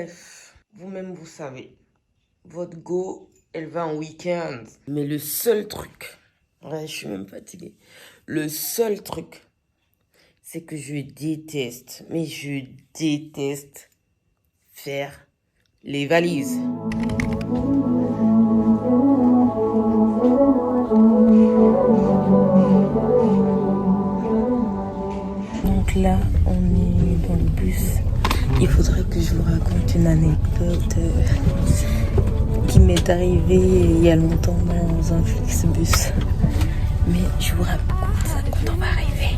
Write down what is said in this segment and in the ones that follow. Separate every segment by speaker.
Speaker 1: Bref, vous-même vous savez, votre go, elle va en week-end. Mais le seul truc, ouais, je suis même fatiguée. Le seul truc, c'est que je déteste, mais je déteste faire les valises. Donc là, on est dans le bus. Il faudrait que je vous raconte une anecdote qui m'est arrivée il y a longtemps dans un Flixbus. Mais je vous raconte ça quand on va arriver.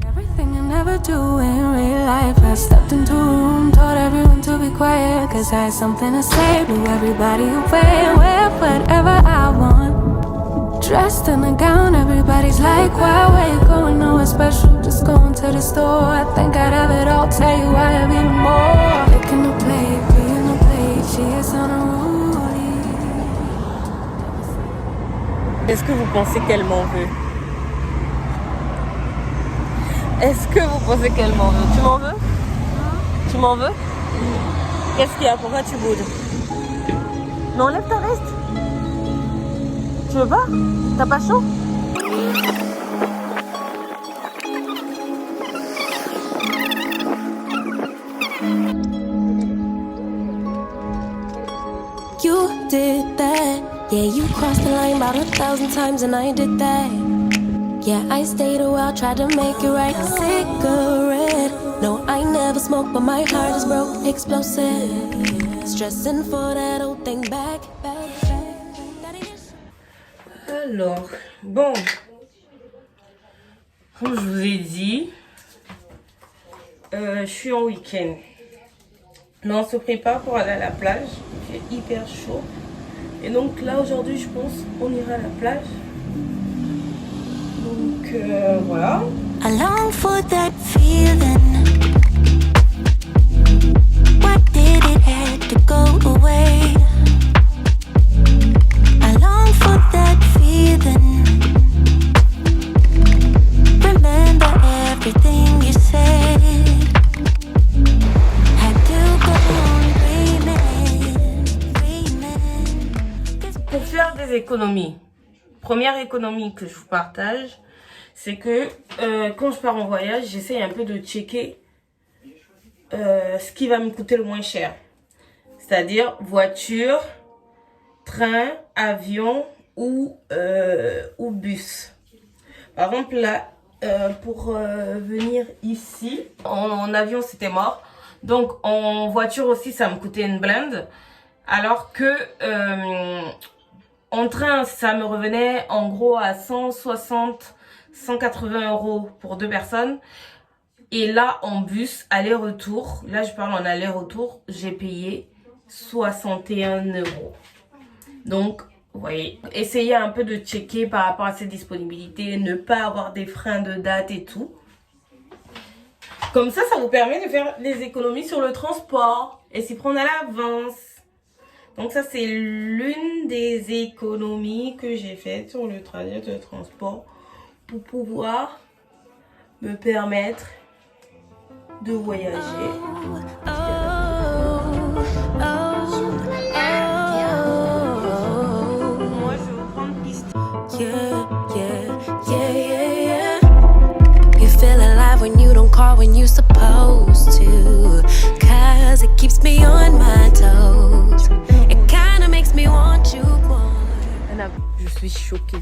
Speaker 2: Everything I never do in real life. I stepped into a room, told everyone to be quiet, cause I had something to say, blew everybody away, wear whatever I want. Dressed in a gown, everybody's like, why, where you going, nowhere special, just going to the store. I think I'd have it all, tell you I have even more. Picking the plate, being the plate, she is on a rollie.
Speaker 1: Est-ce que vous pensez qu'elle m'en veut? Est-ce que vous pensez qu'elle m'en veut? Tu m'en veux? Tu m'en veux? Qu'est-ce qu'il y a? Pourquoi tu boudes? Non, lève ta veste. Tu veux pas? T'as pas chaud?
Speaker 2: You did that, yeah, you crossed the line about 1,000 times and I did that. Yeah, I stayed a while, tried to make it right. Cigarette, no, I never smoked, but my heart is broke, explosive. Stressing for that old thing back.
Speaker 1: Alors, bon, comme je vous ai dit, je suis en week-end. Là, on se prépare pour aller à la plage. Il fait hyper chaud. Et donc là, aujourd'hui, je pense qu'on ira à la plage. Donc, voilà.
Speaker 2: I long for that feeling. Why did it have to go away? I long for that feeling. Remember everything you said. Had to go on dreaming.
Speaker 1: Pour faire des économies, première économie que je vous partage, c'est que quand je pars en voyage, j'essaye un peu de checker ce qui va me coûter le moins cher. C'est-à-dire voiture, train, avion ou bus. Par exemple, là, pour venir ici, en avion, c'était mort. Donc, en voiture aussi, ça me coûtait une blinde. Alors que en train, ça me revenait en gros à 160, 180 € pour 2 personnes. Et là, en bus, aller-retour, là je parle en aller-retour, j'ai payé 61 €. Donc, vous voyez, essayez un peu de checker par rapport à ces disponibilités, ne pas avoir des freins de date et tout. Comme ça, ça vous permet de faire des économies sur le transport et s'y prendre à l'avance. Donc ça, c'est l'une des économies que j'ai faites sur le trajet de transport pour pouvoir me permettre de voyager. Moi, je vais prendre piste.
Speaker 2: You feel alive when you don't call when you're supposed to. Cause it keeps me on my toes. It kinda makes me want you more.
Speaker 1: Je suis choquée.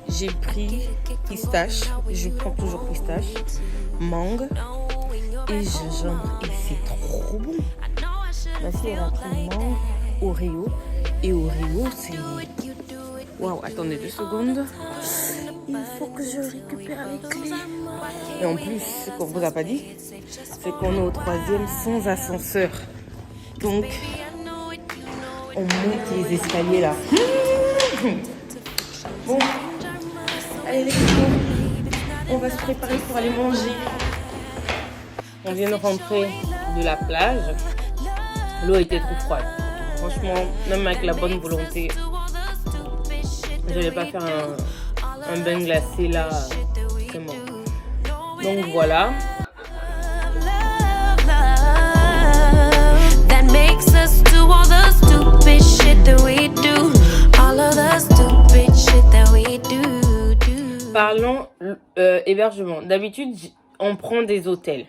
Speaker 1: J'ai pris pistache, je prends toujours pistache, mangue et gingembre. Et c'est trop bon. Ma fille elle a pris mangue, Oreo. Et Oreo, c'est... Waouh, attendez 2 secondes. Il faut que je récupère les clés. Et en plus, ce qu'on vous a pas dit, c'est qu'on est au 3e sans ascenseur. Donc, on monte les escaliers là. Bon, allez les copains, on va se préparer pour aller manger. On vient de rentrer de la plage. L'eau était trop froide. Franchement, même avec la bonne volonté, je vais pas faire un bain glacé là. C'est bon. Donc voilà.
Speaker 2: stupid shit that we do. All of the stupid shit that we do.
Speaker 1: Parlons hébergement. D'habitude, on prend des hôtels.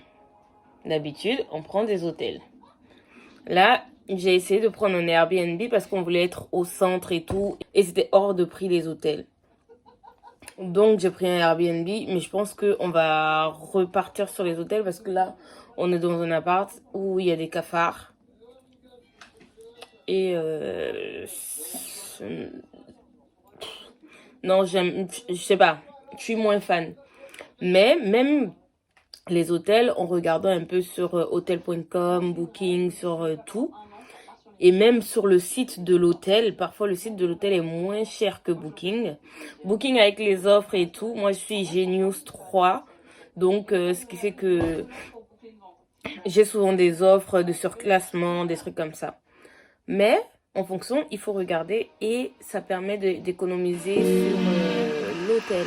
Speaker 1: Là, j'ai essayé de prendre un Airbnb parce qu'on voulait être au centre et tout. Et c'était hors de prix les hôtels. Donc, j'ai pris un Airbnb. Mais je pense qu'on va repartir sur les hôtels parce que là, on est dans un appart où il y a des cafards. Et non, je sais pas. Je suis moins fan. Mais même les hôtels, en regardant un peu sur hotel.com, Booking, sur tout, et même sur le site de l'hôtel, parfois le site de l'hôtel est moins cher que Booking. Booking avec les offres et tout, moi je suis Genius 3, donc ce qui fait que j'ai souvent des offres de surclassement, des trucs comme ça. Mais en fonction, il faut regarder et ça permet d'économiser sur l'hôtel.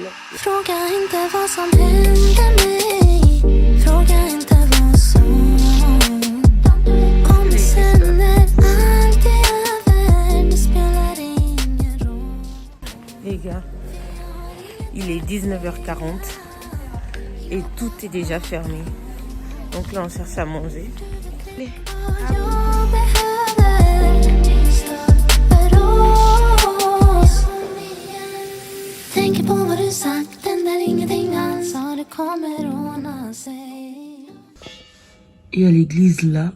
Speaker 1: Les gars, il est 19h40 et tout est déjà fermé. Donc là, on cherche à manger. Et à l'église là,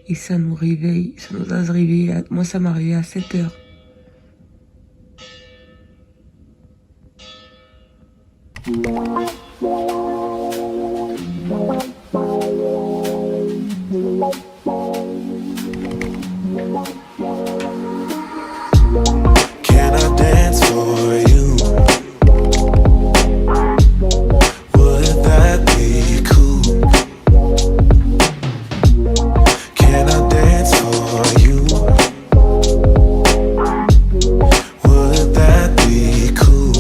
Speaker 1: et ça nous réveille, ça nous a réveillé. Moi, ça m'a réveillé à 7h.
Speaker 3: Can I dance for you? Would that be cool? Can I dance for you? Would that be cool?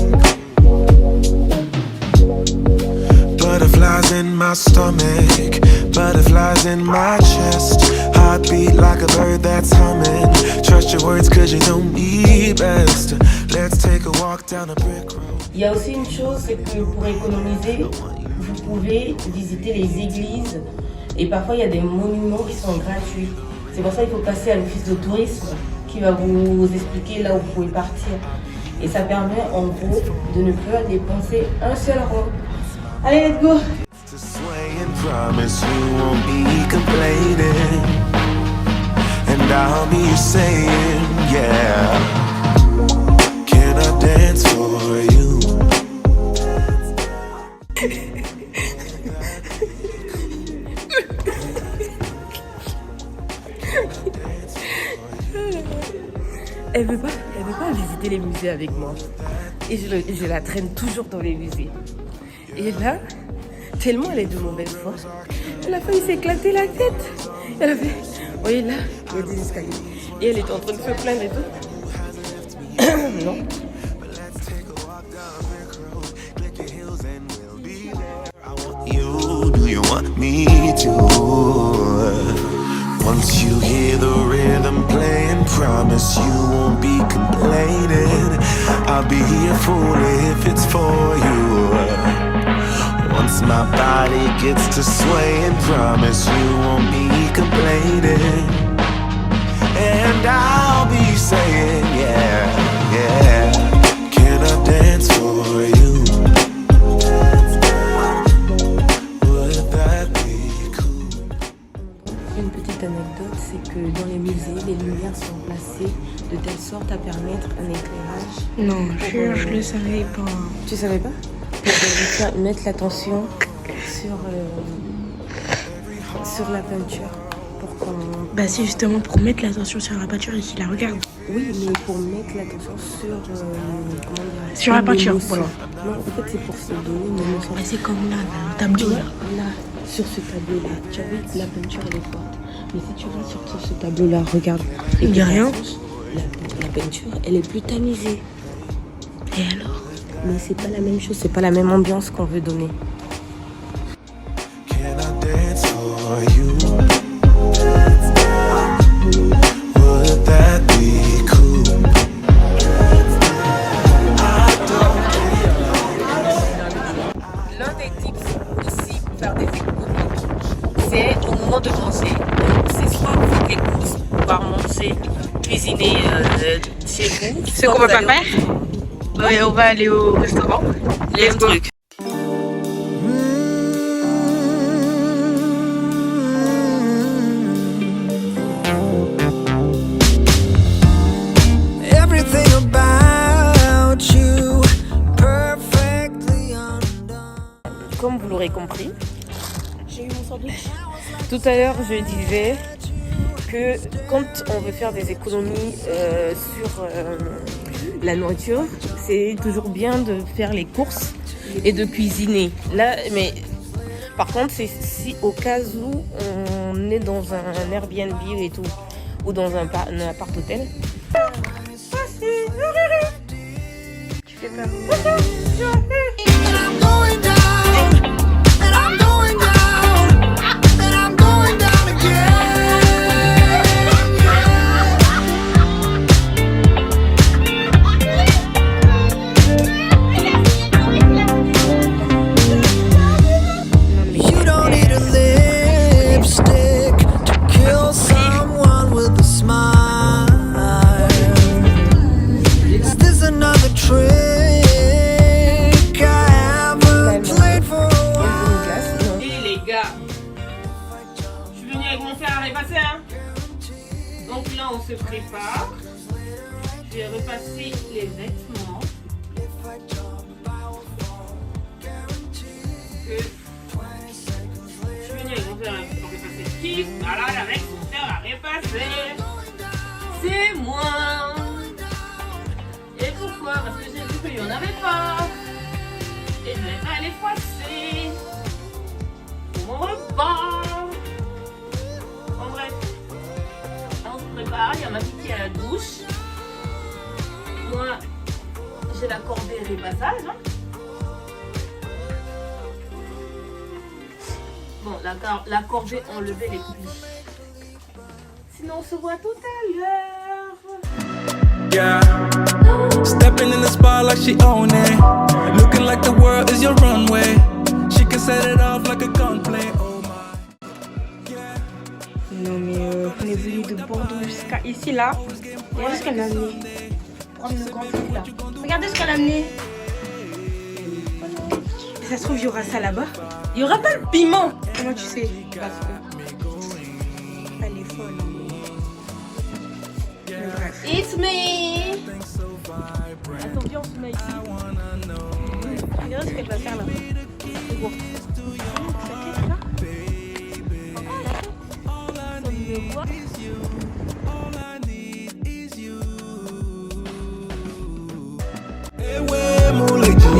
Speaker 3: Butterflies in my stomach, butterflies in my chest. Heartbeat like a bird that's humming. Trust your words cause you know me best. Let's take a walk down a brick road.
Speaker 1: Il y a aussi une chose, c'est que pour économiser, vous pouvez visiter les églises et parfois il y a des monuments qui sont gratuits. C'est pour ça qu'il faut passer à l'office de tourisme qui va vous expliquer là où vous pouvez partir. Et ça permet en gros de ne plus dépenser un seul rond. Allez, let's go!
Speaker 3: To sway and promise you won't be complaining. And I'll be saying, yeah. Can I dance for you?
Speaker 1: Elle veut pas visiter les musées avec moi. Et je la traîne toujours dans les musées. Et là, tellement elle est de mauvaise foi, elle a failli s'éclater la tête. Elle a fait, vous voyez là, il y a des escaliers. Et elle est en train de se plaindre et tout. Non.
Speaker 3: You, do you want me to? Once you hear the rhythm playing, promise you won't be complaining. I'll be a fool if it's for you. Once my body gets to swaying, promise you won't be complaining. And I'll be saying, yeah, yeah. Can I dance for you? Would that be cool?
Speaker 1: Une petite anecdote, c'est que dans les musées, les lumières sont placées de telle sorte à permettre un éclairage.
Speaker 4: Non, je le savais pas.
Speaker 1: Tu savais pas? Pour mettre l'attention sur la peinture. Pour qu'on...
Speaker 4: Bah c'est justement pour mettre l'attention sur la peinture et qu'il la regarde.
Speaker 1: Oui, mais pour mettre l'attention sur...
Speaker 4: Sur la peinture, voilà.
Speaker 1: Non, en fait, c'est pour se donner une émotion.
Speaker 4: Bah, c'est comme là, le tableau.
Speaker 1: Là, sur ce tableau-là, tu as vu que la peinture, elle est forte. Mais si tu vas sur ce tableau-là, regarde.
Speaker 4: Il n'y a rien.
Speaker 1: La peinture, elle est plus tamisée.
Speaker 4: Et alors?
Speaker 1: Mais c'est pas la même chose, c'est pas la même ambiance qu'on veut donner.
Speaker 3: Can I dance for you? Would that
Speaker 1: faire des économies, c'est au moment de manger. C'est soit vous faites des courses pour pouvoir manger, cuisiner chez vous.
Speaker 4: Ce qu'on va pas faire, ouais, on va aller au restaurant.
Speaker 1: Les trucs.
Speaker 3: Everything about you perfectly undone.
Speaker 1: Comme vous l'aurez compris,
Speaker 4: J'ai eu mon sandwich.
Speaker 1: tout à l'heure je disais que quand on veut faire des économies sur la nourriture, c'est toujours bien de faire les courses et de cuisiner. Là, mais par contre, c'est si au cas où on est dans un Airbnb et tout, ou dans un appart-hôtel.
Speaker 4: Tu fais peur.
Speaker 3: And I'm going down, and I'm going down, and I'm going down again. You don't need a lipstick to kill someone with a smile. Is this another trick I haven't played for a while?
Speaker 1: Et les gars, je suis venue avec mon fer à repasser, hein. Donc là on se prépare. Je vais repasser les vêtements. Que je suis venue avec mon fer à repasser. Qui balade avec son fer à repasser? C'est moi. Et pourquoi? Parce que j'ai vu qu'il n'y en avait pas. Et je vais pas les froisser pour mon repas. En bref, là on se prépare, il y a ma fille qui est à la douche. Moi, j'ai la corvée des passages. Hein. Bon, la corvée enlever les plis. Sinon, on se voit tout à l'heure.
Speaker 5: Yeah, stepping in the spot like she own it. Looking like the world is your runway. She can set it off like a gunplay. Oh my.
Speaker 4: Non mais on est venu de Bordeaux jusqu'à ici là. Regardez ce qu'elle m'a amené. Prendre le grand truc là. Regardez ce qu'elle a amené. Ça se trouve il y aura ça là-bas. Il y aura pas le piment. Comment tu sais? Parce que elle est folle.
Speaker 1: It's me.
Speaker 4: Attends, viens, on se met ici. Regardez ce qu'elle va faire là. C'est bon. Sa tête là. Ça me voit.
Speaker 5: Ewe muleji,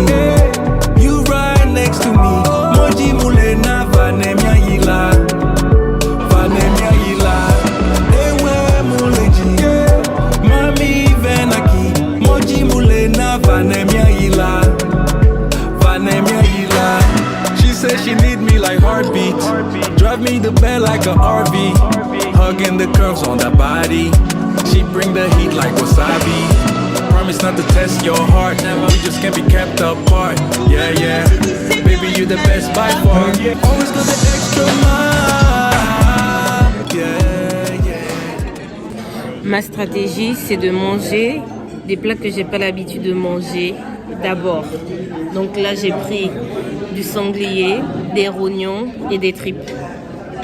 Speaker 5: you right next to me. Moji mule na vanemia yila, vanemia yila. Ewe muleji, mami venaki. Moji mule na vanemia yila, vanemia yila. She said she need me like heartbeat. Drive me the bed like a RV. Hugging the curves on that body. She bring the heat like wasabi. Promise not to test your heart. We just can't be kept apart. Yeah, yeah. Baby, you the best by far. Always go the extra mile. Yeah, yeah.
Speaker 1: Ma stratégie, c'est de manger des plats que j'ai pas l'habitude de manger d'abord. Donc là, j'ai pris du sanglier, des rognons et des tripes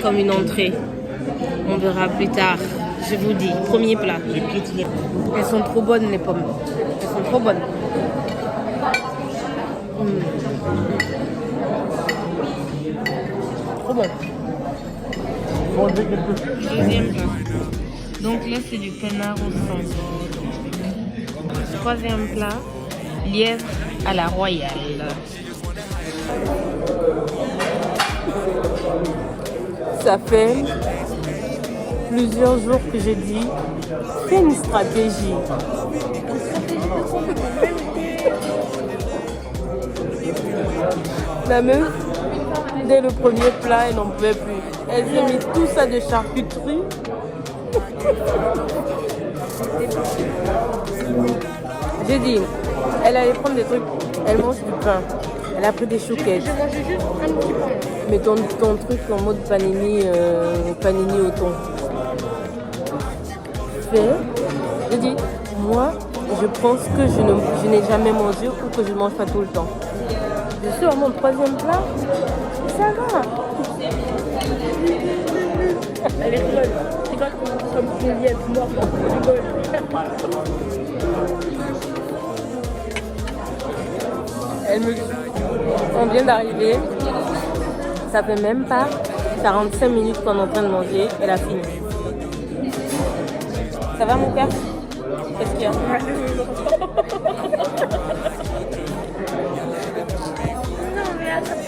Speaker 1: comme une entrée. On verra plus tard. Je vous dis, premier plat. Elles sont trop bonnes les pommes. Elles sont trop bonnes. Trop bon. Deuxième plat. Donc là c'est du canard au sang. Troisième plat, lièvre à la royale. Ça fait plusieurs jours que je dis, c'est une stratégie. La meuf, dès le premier plat, elle n'en pouvait plus. Elle s'est mis tout ça de charcuterie. J'ai dit, elle allait prendre des trucs, elle mange du pain. Elle a pris des chouquettes.
Speaker 4: Je mangeais juste un petit peu.
Speaker 1: Mais ton truc en mode panini au thon. Je dis, moi, je pense que je n'ai jamais mangé ou que je ne mange pas tout le temps. Je suis à mon 3e plat, ça va. Elle rigole. C'est quoi comme Juliette morte, elle rigole. Elle me dit, on vient d'arriver, ça fait même pas 45 minutes qu'on est en train de manger, elle a fini. Ça va mon cœur? Qu'est-ce qu'il y a?
Speaker 4: Non mais attends,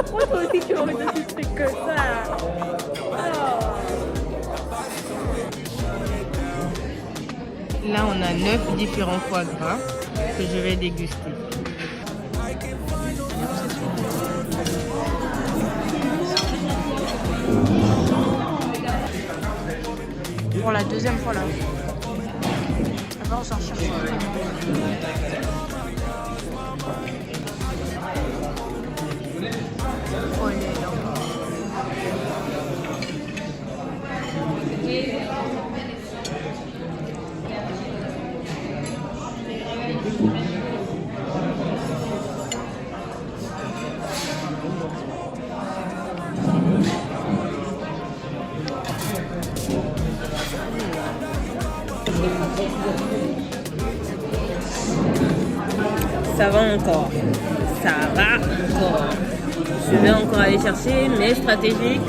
Speaker 4: pourquoi toi aussi tu aurais de ce truc que ça?
Speaker 1: Là, on a 9 différents foie gras que je vais déguster.
Speaker 4: Pour la 2e fois là. D'abord on s'en cherche. Oh il est là.
Speaker 1: Ça va encore. Ça va encore. Je vais encore aller chercher mes stratégiques.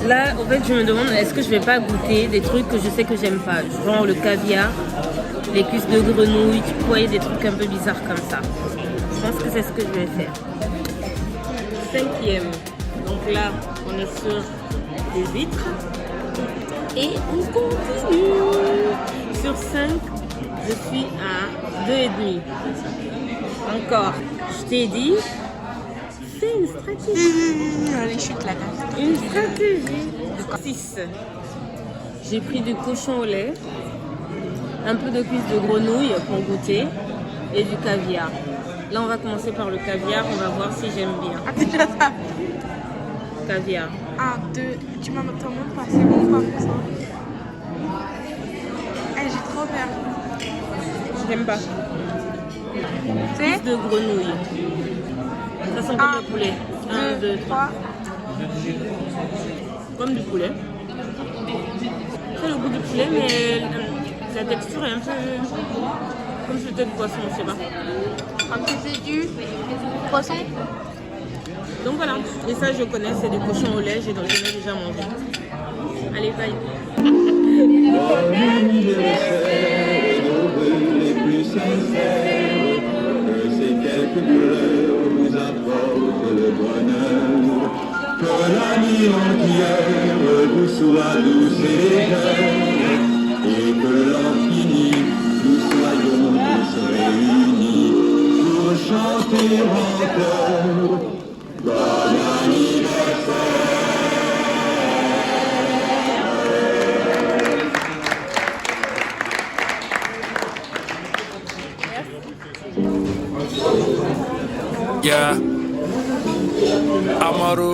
Speaker 1: Là, en fait, je me demande est-ce que je vais pas goûter des trucs que je sais que j'aime pas. Genre le caviar, les cuisses de grenouille, tu vois, des trucs un peu bizarres comme ça. Je pense que c'est ce que je vais faire. 5e. Donc là, on est sur des huîtres. Et on continue. Sur 5, je suis à 2,5. Encore. Je t'ai dit, c'est une stratégie.
Speaker 4: Les chutes là.
Speaker 1: Une stratégie. 6. J'ai pris du cochon au lait, un peu de cuisse de grenouille pour goûter et du caviar. Là, on va commencer par le caviar. On va voir si j'aime bien.
Speaker 4: Ah, déjà ça.
Speaker 1: Caviar.
Speaker 4: 1, 2, tu m'en montres pas, c'est bon pas pour ça. Eh, j'ai trop peur.
Speaker 1: J'aime pas.
Speaker 4: C'est
Speaker 1: Cuisse de grenouille. Ça sent comme le poulet. 1, 2, 3. Comme du poulet. C'est le goût du poulet, mais la texture est un peu comme si c'était de poisson, je sais pas.
Speaker 4: Comme si c'est du poisson.
Speaker 1: Donc voilà, et ça je connais, c'est du cochon au lait, j'en ai déjà mangé. Allez, bye.
Speaker 6: Les plus sincères, que ces quelques fleurs vous apportent le bonheur, que la nuit entière vous soit douce et légère, et que l'infini nous soyons tous réunis pour chanter encore bon anniversaire.
Speaker 5: Yeah, Amaru,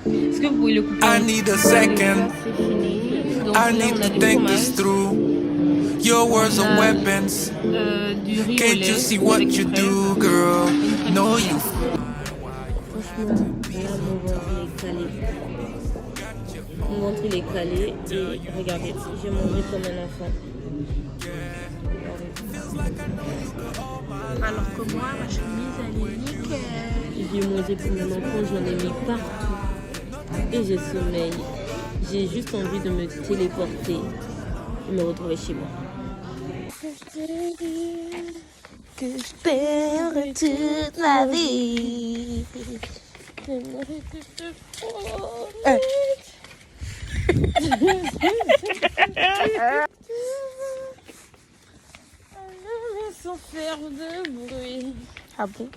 Speaker 1: Est-ce que vous pouvez le couper?
Speaker 5: I need a second.
Speaker 1: C'est fini. Donc
Speaker 5: I
Speaker 1: là,
Speaker 5: need
Speaker 1: on a
Speaker 5: to
Speaker 1: du
Speaker 5: think
Speaker 1: fromage,
Speaker 5: this through. Your words are weapons.
Speaker 1: du riz au
Speaker 5: Can't
Speaker 1: lait
Speaker 5: you see what
Speaker 1: avec
Speaker 5: you
Speaker 1: des fraises.
Speaker 5: do, girl? No, you.
Speaker 1: Franchement, là, mon ventre est calé. Mon ventre il est calé et regardez, j'ai mangé comme un enfant.
Speaker 4: Alors que moi, ma chemise, elle est nickel.
Speaker 1: J'ai mangé comme un enfant, j'en ai mis partout. Et j'ai sommeil. J'ai juste envie de me téléporter et me retrouver chez moi.
Speaker 4: Que je perds toute ma vie.
Speaker 1: Sans faire de bruit.
Speaker 4: Ah bon?